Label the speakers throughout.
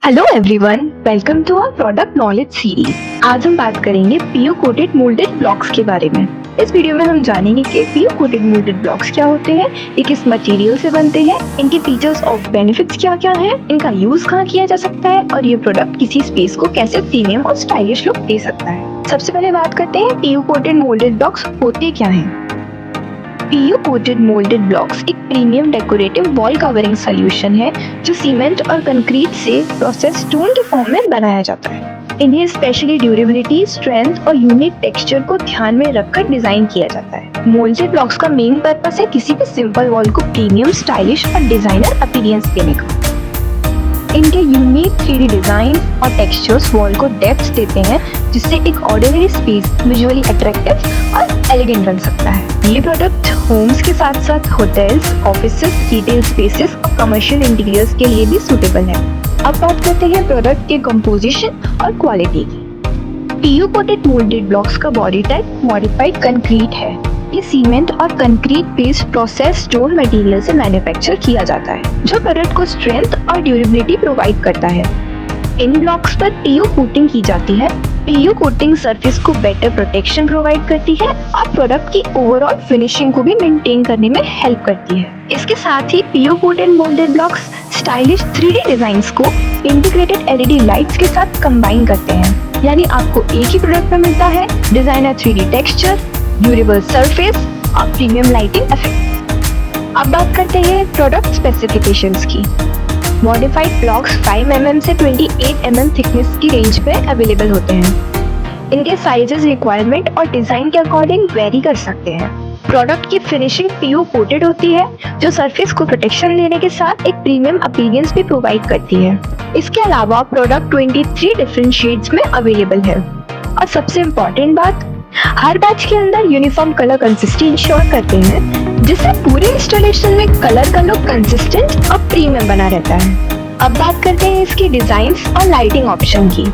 Speaker 1: Hello everyone, welcome to our product knowledge series. आज हम बात करेंगे पीयू कोटेड मोल्डेड ब्लॉक्स के बारे में। इस वीडियो में हम जानेंगे कि पीयू कोटेड मोल्डेड ब्लॉक्स क्या होते हैं, ये किस मटेरियल से बनते हैं, इनके फीचर्स और बेनिफिट्स क्या क्या हैं, इनका यूज कहाँ किया जा सकता है और ये प्रोडक्ट किसी स्पेस को कैसे प्रीमियम और स्टाइलिश लुक दे सकता है। सबसे पहले बात करते हैं पीयू कोटेड मोल्डेड ब्लॉक्स होते क्या हैं। पीयू कोटेड मोल्डेड ब्लॉक्स एक premium decorative wall covering solution है जो सीमेंट और कंक्रीट से प्रोसेस स्टोन के फॉर्म में बनाया जाता है। इन्हें स्पेशली ड्यूरेबिलिटी, स्ट्रेंथ और यूनिक टेक्सचर को ध्यान में रखकर डिजाइन किया जाता है। मोल्डेड ब्लॉक्स का मेन पर्पस है किसी भी सिंपल वॉल को प्रीमियम, स्टाइलिश और डिजाइनर अपीयरेंस देने का। इनके यूनिक 3D डिजाइन और टेक्सचर्स वॉल को डेप्थ देते हैं जिससे एक ऑर्डिनरी स्पेस विजुअली अट्रैक्टिव और एलिगेंट बन सकता है। ये प्रोडक्ट होम्स के साथ साथ होटल्स, ऑफिसेस, रिटेल स्पेसेस और कमर्शियल इंटीरियर्स के लिए भी सूटेबल है। अब बात करते हैं प्रोडक्ट के कंपोजिशन और क्वालिटी की। पीयू कोटेड मोल्डेड ब्लॉक्स का बॉडी टाइप मॉडिफाइड कंक्रीट है। ये सीमेंट और concrete based process stone material से मैन्युफैक्चर किया जाता है जो प्रोडक्ट को स्ट्रेंथ और ड्यूरेबिलिटी प्रोवाइड करता है। इन ब्लॉक्स पर पीयू कोटिंग की जाती है। पीयू कोटिंग सरफेस को बेटर प्रोटेक्शन प्रोवाइड करती है और प्रोडक्ट की ओवरऑल फिनिशिंग को भी मेंटेन करने में हेल्प करती है। इसके साथ ही PU coated moulded blocks stylish 3D designs को इंटीग्रेटेड LED लाइट्स के साथ कंबाइन करते हैं, यानी आपको एक ही प्रोडक्ट में मिलता है designer 3D texture, durable surface और प्रीमियम लाइटिंग इफेक्ट। अब बात करते हैं प्रोडक्ट स्पेसिफिकेशंस की। मॉडिफाइड ब्लॉक्स 5 mm से 28 mm थिकनेस की रेंज में अवेलेबल होते हैं। इनके साइजेस रिक्वायरमेंट और डिजाइन के अकॉर्डिंग वेरी कर सकते हैं। प्रोडक्ट की फिनिशिंग पीयू कोटेड होती है जो सरफेस को प्रोटेक्शन देने के साथ एक प्रीमियम अपीयरेंस भी प्रोवाइड करती है। इसके अलावा प्रोडक्ट 23 डिफरेंट शेड्स में अवेलेबल है। और सबसे इम्पोर्टेंट बात, हर बैच के अंदर यूनिफॉर्म कलर कंसिस्टेंसी इंश्योर करते हैं जिससे पूरे इंस्टॉलेशन में कलर का लुक कंसिस्टेंट और प्रीमियम बना रहता है। अब बात करते हैं इसकी डिजाइन्स और लाइटिंग ऑप्शन की।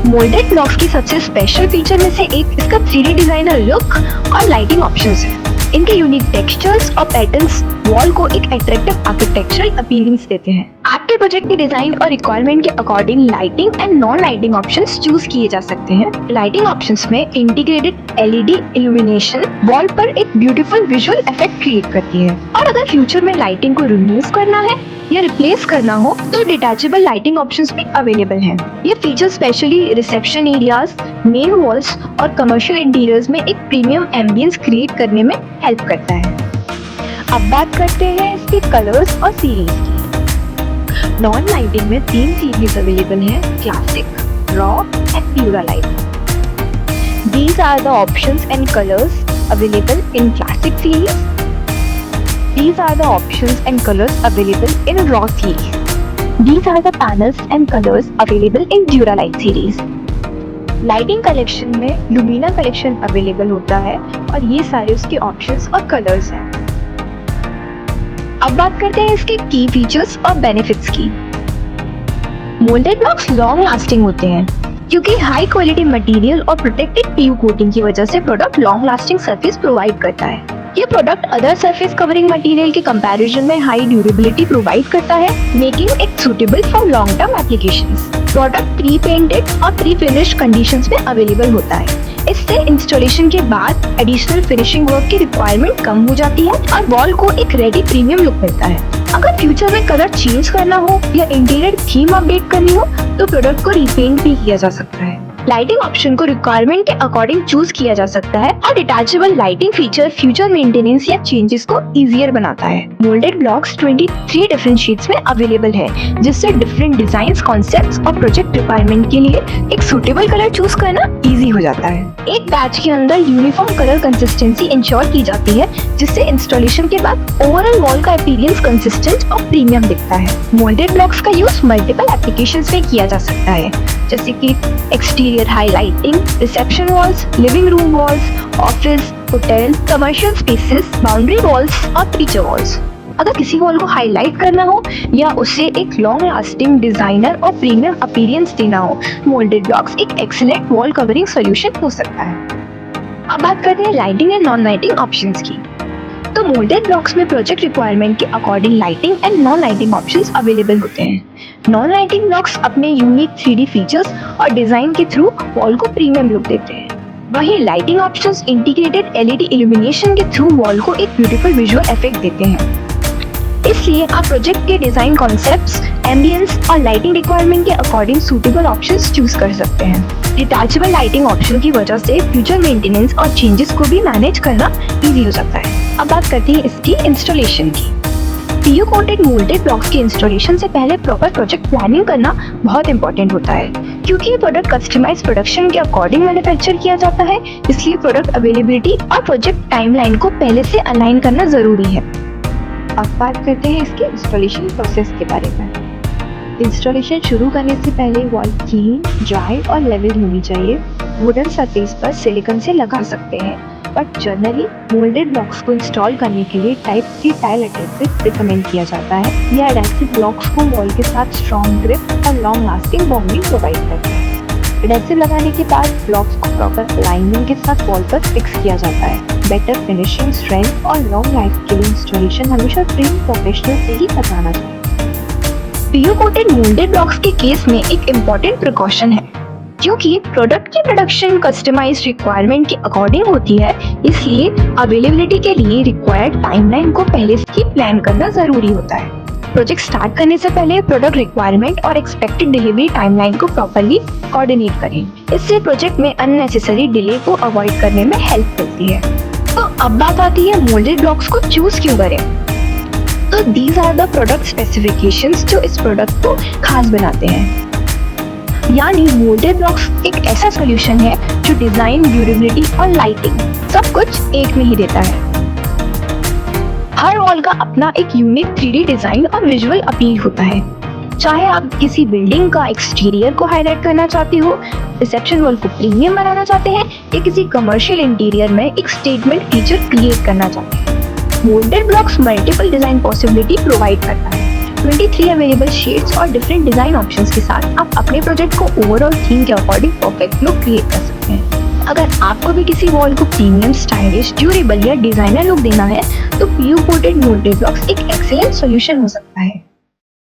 Speaker 1: मोल्डेड ब्लॉक्स की सबसे स्पेशल फीचर में से एक इसका 3D डिजाइनर लुक और लाइटिंग ऑप्शंस है। इनके यूनिक टेक्सचर्स और पैटर्न्स वॉल को एक अट्रैक्टिव आर्किटेक्चरल अपीयरेंस देते हैं। आपके प्रोजेक्ट की डिजाइन और रिक्वायरमेंट के according lighting and non lighting options choose किए जा सकते हैं। लाइटिंग ऑप्शंस में इंटीग्रेटेड LED इल्यूमिनेशन वॉल पर एक ब्यूटीफुल विजुअल इफेक्ट क्रिएट करती है। और अगर फ्यूचर में लाइटिंग को रिमूव करना है या रिप्लेस करना हो तो डिटैचेबल लाइटिंग ऑप्शंस भी अवेलेबल हैं। ये feature specially reception areas, main walls और कमर्शियल इंटीरियर्स में एक प्रीमियम एम्बियंस क्रिएट करने में हेल्प करता है। अब बात करते हैं इसके कलर्स और सीरीज की। नॉन लाइटिंग में 3 सीरीज अवेलेबल हैं: classic, raw and pura light. These are the options and colors available in classic series. These are the options and colors available in raw series. These are the panels and colors available in Duralite series. Lighting collection में लुमिना collection available होता है और ये सारे उसके options और colours हैं। अब बात करते हैं इसके की फीचर्स और बेनिफिट्स की। मोल्डेड ब्लॉक्स लॉन्ग लास्टिंग होते हैं क्योंकि हाई क्वालिटी मटेरियल और प्रोटेक्टेड पीयू कोटिंग की वजह से product long lasting surface provide करता है। ये product other surface covering material के कंपैरिजन में हाई ड्यूरेबिलिटी प्रोवाइड करता है, making it suitable for long term applications. Product pre painted और प्री फिनिश कंडीशंस में अवेलेबल होता है। इससे इंस्टॉलेशन के बाद एडिशनल फिनिशिंग वर्क की रिक्वायरमेंट कम हो जाती है और वॉल को एक रेडी प्रीमियम लुक मिलता है। अगर फ्यूचर में कलर चेंज करना हो या इंटीरियर थीम अपडेट करनी हो तो प्रोडक्ट को रीपेंट भी किया जा सकता है। लाइटिंग ऑप्शन को रिक्वायरमेंट के अकॉर्डिंग चूज किया जा सकता है और detachable lighting feature future maintenance या चेंजेस को इजियर बनाता है। मोल्डेड ब्लॉक्स 23 डिफरेंट शीट्स में अवेलेबल है जिससे डिफरेंट डिजाइन्स, कॉन्सेप्ट्स और प्रोजेक्ट रिक्वायरमेंट के लिए एक सूटेबल कलर चूज करना इजी हो जाता है। एक बैच के अंदर यूनिफॉर्म कलर कंसिस्टेंसी इंश्योर की जाती है जिससे इंस्टॉलेशन के बाद ओवरऑल वॉल का अपीयरेंस कंसिस्टेंट और प्रीमियम दिखता है। मोल्डेड ब्लॉक्स का यूज मल्टीपल एप्लीकेशंस में किया जा सकता है जैसे कि exterior highlighting, reception walls, living room walls, office, hotel, commercial spaces, boundary walls और फीचर वॉल्स। अगर किसी वॉल को हाईलाइट करना हो या उसे एक लॉन्ग लास्टिंग डिजाइनर और प्रीमियम अपीयरेंस देना हो, मोल्डेड ब्लॉक्स एक एक्सीलेंट वॉल कवरिंग सॉल्यूशन हो सकता है। अब बात करते हैं lighting and non lighting options की। तो मोल्डेड ब्लॉक्स में प्रोजेक्ट रिक्वायरमेंट के according lighting and non lighting options available होते हैं। नॉन लाइटिंग ब्लॉक्स अपने यूनिक 3D फीचर्स और डिजाइन के थ्रू वॉल को प्रीमियम लुक देते हैं। वहीं lighting options integrated LED illumination के थ्रू वॉल को एक ब्यूटीफुल विजुअल इफेक्ट देते हैं। इसलिए आप प्रोजेक्ट के डिजाइन कॉन्सेप्ट्स, एम्बियंस और लाइटिंग रिक्वायरमेंट के अकॉर्डिंग सूटेबल ऑप्शंस चूज कर सकते हैं। डिटैचेबल लाइटिंग ऑप्शन की वजह से फ्यूचर मेंटेनेंस और चेंजेस को भी मैनेज करना इजी हो सकता है। अब बात करते हैं इसकी इंस्टॉलेशन की। PU कोटेड मोल्डेड ब्लॉक्स के इंस्टॉलेशन से पहले प्रॉपर प्रोजेक्ट प्लानिंग करना बहुत इंपॉर्टेंट होता है, क्योंकि ये प्रोडक्ट कस्टमाइज प्रोडक्शन के अकॉर्डिंग मैन्युफैक्चर किया जाता है। इसलिए प्रोडक्ट अवेलेबिलिटी और प्रोजेक्ट टाइमलाइन को पहले से अलाइन करना जरूरी है। अब बात करते हैं इसके इंस्टॉलेशन प्रोसेस के बारे में। इंस्टॉलेशन शुरू करने से पहले वॉल क्लीन, ड्राई और लेवल होनी चाहिए। वुडन सरफेस पर सिलिकॉन से लगा सकते हैं, बट जनरली मोल्डेड ब्लॉक्स को इंस्टॉल करने के लिए टाइप 3 टाइल एडहेसिव रिकमेंड किया जाता है। यह एडहेसिव ब्लॉक्स को वॉल के साथ स्ट्रॉन्ग ग्रिप और लॉन्ग लास्टिंग बॉन्डिंग प्रोवाइड करता है। एडहेसिव लगाने के बाद ब्लॉक्स को प्रॉपर अलाइनमेंट के साथ वॉल पर फिक्स किया जाता है। बेटर फिनिशिंग, स्ट्रेंथ और लॉन्ग लाइफ के लिए इंस्टॉलेशन हमेशा ट्रेन प्रोफेशनल से ही करवाना चाहिए। PU कोटेड मोल्डेड ब्लॉक्स के केस में एक इम्पोर्टेंट प्रिकॉशन है, क्योंकि प्रोडक्ट की प्रोडक्शन कस्टमाइज्ड रिक्वायरमेंट के अकॉर्डिंग होती है। इसलिए अवेलेबिलिटी के लिए रिक्वायर्ड टाइमलाइन को पहले से ही प्लान करना जरूरी होता है। प्रोजेक्ट स्टार्ट करने से पहले प्रोडक्ट रिक्वायरमेंट और एक्सपेक्टेड डिलीवरी टाइमलाइन को प्रॉपर्ली कोऑर्डिनेट करें। इससे प्रोजेक्ट में अननेसेसरी डिले को अवॉइड करने में हेल्प मिलती है। तो अब बात आती है मोल्डेड ब्लॉक्स को चूज क्यों करें। तो these are the product specifications जो इस प्रोडक्ट को खास बनाते हैं। यानी मोल्डेड ब्लॉक्स एक ऐसा सॉल्यूशन है जो डिजाइन, ड्यूरेबिलिटी और लाइटिंग सब कुछ एक में ही देता है। हर वॉल का अपना एक यूनिक 3D डिजाइन और विजुअल अपील होता है। चाहे आप किसी बिल्डिंग का एक्सटीरियर को हाईलाइट करना चाहते हो, रिसेप्शन वॉल को प्रीमियम बनाना चाहते हैं, या किसी कमर्शियल इंटीरियर में एक स्टेटमेंट फीचर क्रिएट करना चाहते हैं, moulded blocks multiple design possibility provide करता है। 23 अवेलेबल शेड्स और डिफरेंट डिजाइन ऑप्शंस के साथ आप अपने प्रोजेक्ट को ओवरऑल थीम के अकॉर्डिंग परफेक्ट लुक क्रिएट कर सकते हैं। अगर आपको भी किसी वॉल को प्रीमियम, स्टाइलिश, ड्यूरेबल या डिजाइनर लुक देना है, तो PU कोटेड मोल्डेड ब्लॉक्स एक एक्सीलेंट सॉल्यूशन हो सकता है।